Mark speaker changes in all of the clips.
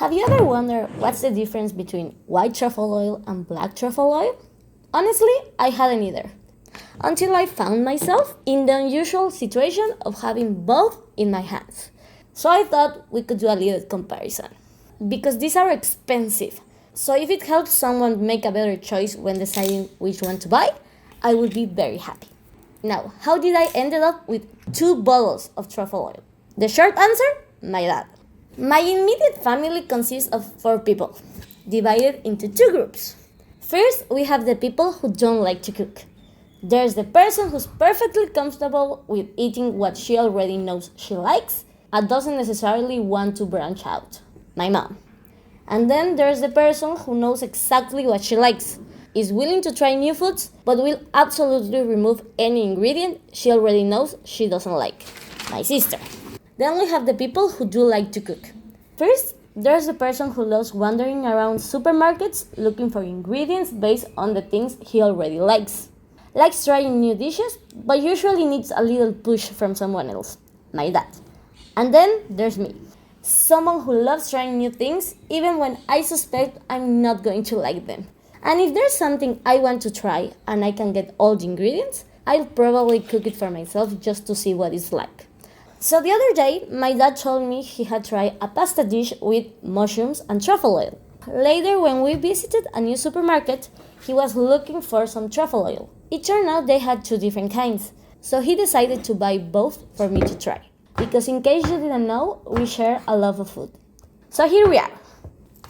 Speaker 1: Have you ever wondered what's the difference between white truffle oil and black truffle oil? Honestly, I hadn't either. Until I found myself in the unusual situation of having both in my hands. So I thought we could do a little comparison. Because these are expensive. So if it helps someone make a better choice when deciding which one to buy, I would be very happy. Now, how did I end up with 2 bottles of truffle oil? The short answer, my dad. My immediate family consists of 4 people, divided into 2 groups. First, we have the people who don't like to cook. There's the person who's perfectly comfortable with eating what she already knows she likes and doesn't necessarily want to branch out. My mom. And then there's the person who knows exactly what she likes, is willing to try new foods, but will absolutely remove any ingredient she already knows she doesn't like. My sister. Then we have the people who do like to cook. First, there's the person who loves wandering around supermarkets looking for ingredients based on the things he already likes. Likes trying new dishes, but usually needs a little push from someone else. My dad. And then there's me. Someone who loves trying new things even when I suspect I'm not going to like them. And if there's something I want to try and I can get all the ingredients, I'll probably cook it for myself just to see what it's like. So the other day, my dad told me he had tried a pasta dish with mushrooms and truffle oil. Later, when we visited a new supermarket, he was looking for some truffle oil. It turned out they had 2 different kinds, so he decided to buy both for me to try. Because in case you didn't know, we share a love of food. So here we are.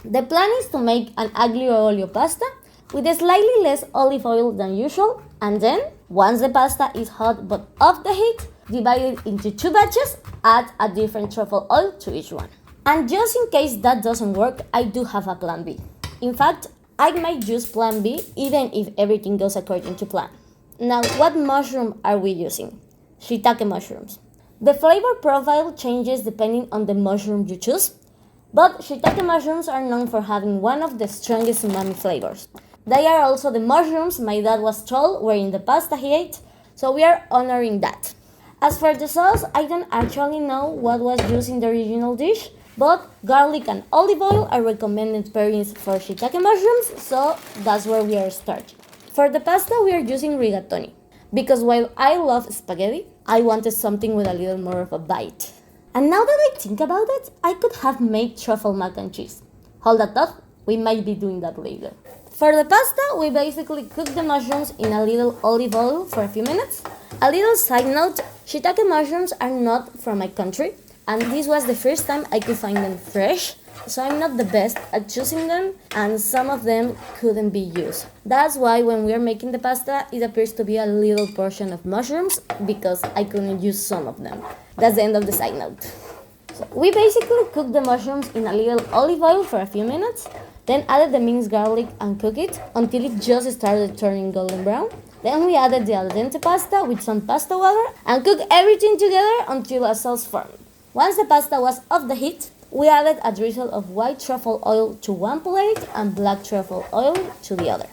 Speaker 1: The plan is to make an aglio olio pasta with slightly less olive oil than usual, and then, once the pasta is hot but off the heat, divide it into 2 batches, add a different truffle oil to each one. And just in case that doesn't work, I do have a plan B. In fact, I might use plan B even if everything goes according to plan. Now, what mushroom are we using? Shiitake mushrooms. The flavor profile changes depending on the mushroom you choose, but shiitake mushrooms are known for having one of the strongest umami flavors. They are also the mushrooms my dad was told were in the pasta he ate, so we are honoring that. As for the sauce, I don't actually know what was used in the original dish, but garlic and olive oil are recommended pairings for shiitake mushrooms, so that's where we are starting. For the pasta, we are using rigatoni, because while I love spaghetti, I wanted something with a little more of a bite. And now that I think about it, I could have made truffle mac and cheese. Hold that thought, we might be doing that later. For the pasta, we basically cook the mushrooms in a little olive oil for a few minutes. A little side note, shiitake mushrooms are not from my country, and this was the first time I could find them fresh, so I'm not the best at choosing them, and some of them couldn't be used. That's why when we are making the pasta, it appears to be a little portion of mushrooms, because I couldn't use some of them. That's the end of the side note. So we basically cooked the mushrooms in a little olive oil for a few minutes, then added the minced garlic and cooked it until it just started turning golden brown. Then we added the al dente pasta with some pasta water and cooked everything together until a sauce formed. Once the pasta was off the heat, we added a drizzle of white truffle oil to one plate and black truffle oil to the other.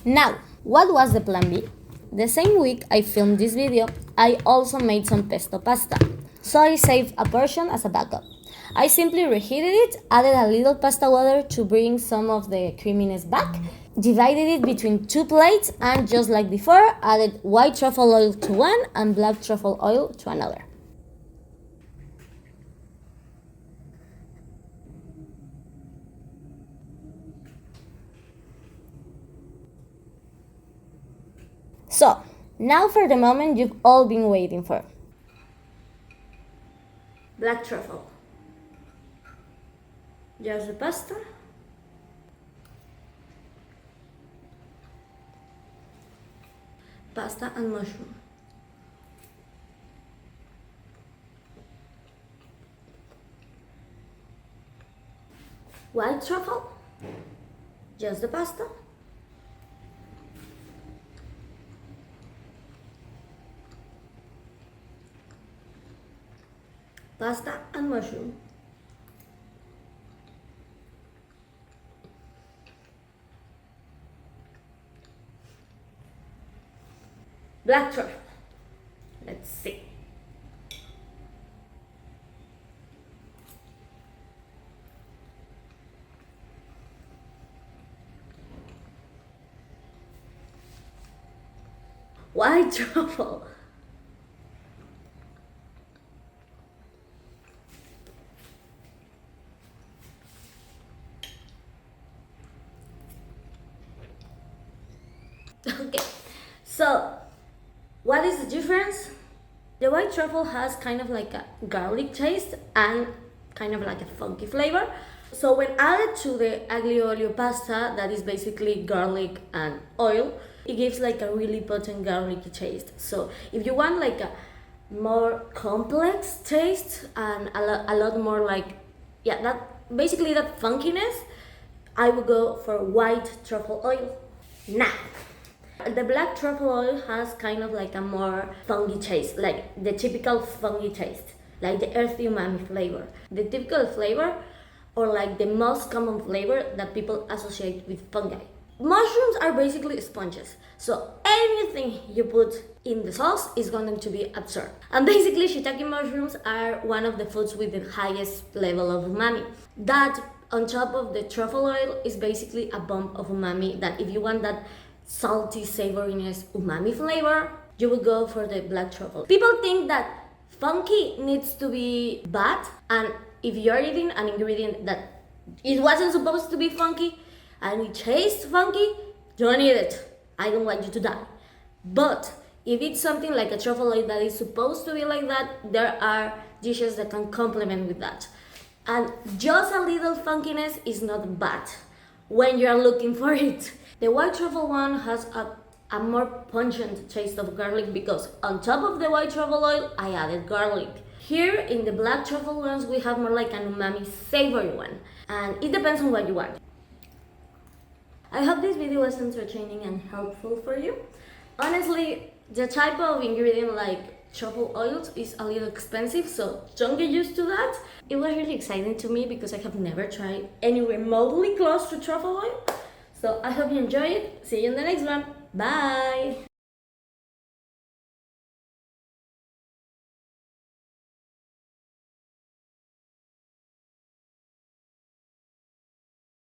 Speaker 1: Now, what was the plan B? The same week I filmed this video, I also made some pesto pasta, so I saved a portion as a backup. I simply reheated it, added a little pasta water to bring some of the creaminess back, divided it between 2 plates, and just like before, added white truffle oil to one and black truffle oil to another. So, now for the moment you've all been waiting for. Black truffle. Just the pasta. Pasta and mushroom. White truffle. Just the pasta. Pasta and mushroom. Black truffle. Let's see. White truffle. Okay, so what is the difference? The white truffle has kind of like a garlic taste and kind of like a funky flavor. So when added to the aglio olio pasta, that is basically garlic and oil, it gives like a really potent garlicky taste. So if you want like a more complex taste and a lot more like, yeah, that basically that funkiness, I would go for white truffle oil. Now, the black truffle oil has kind of like a more funky taste, like the typical funky taste, like the earthy umami flavor. The typical flavor, or like the most common flavor that people associate with fungi. Mushrooms are basically sponges, so anything you put in the sauce is going to be absorbed. And basically, shiitake mushrooms are one of the foods with the highest level of umami. That, on top of the truffle oil, is basically a bump of umami that if you want that salty savoriness umami flavor, you will go for the black truffle. People think that funky needs to be bad, and if you're eating an ingredient that it wasn't supposed to be funky and it tastes funky, don't eat it. I don't want you to die. But if it's something like a truffle oil that is supposed to be like that, there are dishes that can complement with that. And just a little funkiness is not bad when you're looking for it. The white truffle one has a more pungent taste of garlic because on top of the white truffle oil, I added garlic. Here in the black truffle ones, we have more like an umami savory one. And it depends on what you want. I hope this video was entertaining and helpful for you. Honestly, the type of ingredient like truffle oils is a little expensive, so don't get used to that. It was really exciting to me because I have never tried any remotely close to truffle oil. So I hope you enjoy it. See you in the next one. Bye!